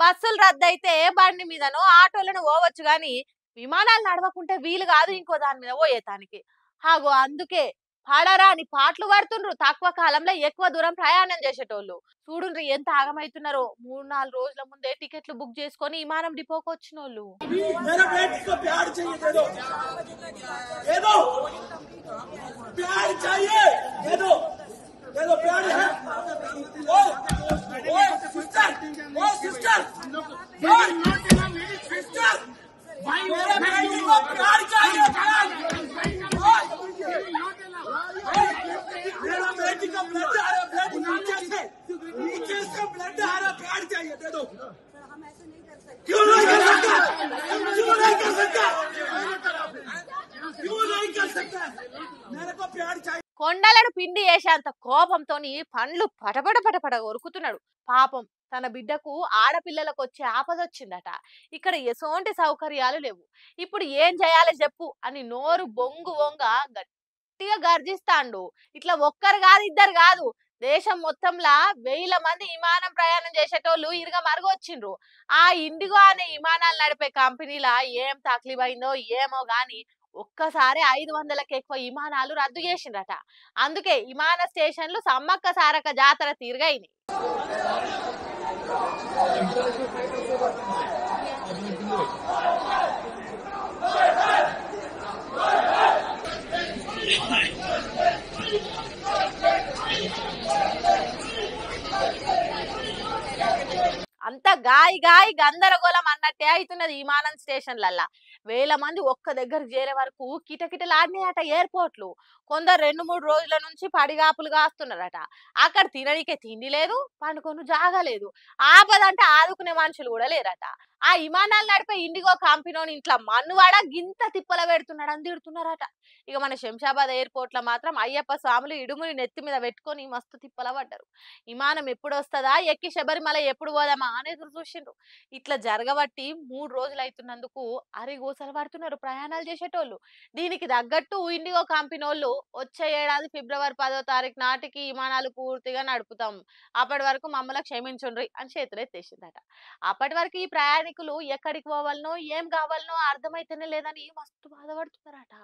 బస్సులు రద్దయితే బండి మీదనో ఆటోలను పోవచ్చు గాని విమానాలు నడవకుంటే వీలు కాదు ఇంకో దాని మీద పోయేతానికి. హాగో అందుకే పడరాని పాటలు పడుతుండ్రు తక్కువ కాలంలో ఎక్కువ దూరం ప్రయాణం చేసేటోళ్ళు. చూడుండ్రి ఎంత ఆగమైతున్నారో 3-4 రోజుల ముందే టికెట్లు బుక్ చేసుకొని విమానం డిపోకి వచ్చినోళ్ళు. मेरे बेटी को प्यार चाहिए दे दो दे दो प्यार चाहिए दे दो प्यार है ओ सिस्टर सिस्टर मेरे बेटी को प्यार चाहिए मेरा बेटी का ब्लड आ रहा ब्लड नीचे से ब्लड आ रहा प्यार चाहिए दे दो क्यों नहीं कर सकता क्यों नहीं कर सकता क्यों नहीं कर सकता मेरे को प्यार चाहिए కొండలను పిండి వేసేంత కోపంతోని పండ్లు పటపట పటపట కొరుకుతున్నాడు. పాపం తన బిడ్డకు ఆడపిల్లలకు వచ్చే ఆపదొచ్చిందట. ఇక్కడ ఎసోంటి సౌకర్యాలు లేవు. ఇప్పుడు ఏం చేయాలి చెప్పు అని నోరు బొంగు బొంగ గట్టిగా గర్జిస్తాండు. ఇట్లా ఒక్కరు కాదు ఇద్దరు కాదు, దేశం మొత్తంలా వేల మంది విమానం ప్రయాణం చేసేటోళ్ళు ఇరుగ మరుగొచ్చిండ్రు. ఆ ఇండిగో అనే విమానాలు నడిపే కంపెనీలా ఏం తక్లీఫ్ ఏమో గాని ఒక్కసారి 500కి ఎక్కువ విమానాలు రద్దు చేసిండ్రట. అందుకే విమాన స్టేషన్లు సమ్మక్క సారక్క జాతర తీరుగైనాయి. అంత గాయి గందరగోళం అన్నట్టే అవుతున్నది విమానం స్టేషన్లల్లా. వేల మంది ఒక్క దగ్గరకు చేరే వరకు కిటకిటలాడినాయట ఎయిర్పోర్ట్లు. కొందరు 2-3 రోజుల నుంచి పడిగాపులు కాస్తున్నారట. అక్కడ తిననీకే తిండి లేదు, పండుకొను జాగా లేదు. ఆపదంటే ఆదుకునే మనుషులు కూడా లేరట. ఆ విమానాలు నడిపే ఇండిగో కంపెనీని ఇంట్లో మన్నువాడ గింత తిప్పల పెడుతున్నాడు అని తిడుతున్నారట. ఇక మన శంషాబాద్ ఎయిర్పోర్ట్ లో మాత్రం అయ్యప్ప స్వాములు ఇడుముని నెత్తి మీద పెట్టుకొని మస్తు తిప్పల పడ్డారు. విమానం ఎప్పుడు వస్తుందా, ఎక్కి శబరిమల ఎప్పుడు పోదామా అని ఎదురు చూసిండ్రు. ఇట్లా జరగబట్టి 3 రోజులు అవుతున్నందుకు అరిగోసలు పడుతున్నారు ప్రయాణాలు చేసేటోళ్ళు. దీనికి తగ్గట్టు ఇండిగో కంపెనీ వాళ్ళు వచ్చే ఏడాది ఫిబ్రవరి 10వ తారీఖు నాటికి విమానాలు పూర్తిగా నడుపుతాం, అప్పటి వరకు మమ్మల్ని క్షమించుండ్రి అని చేతులు ఎత్తేసిందట. అప్పటి వరకు ఈ ప్రయాణికులు ఎక్కడికి పోవాలనో ఏం కావాలనో అర్థమైతేనే లేదని మస్తు బాధపడుతున్నారట.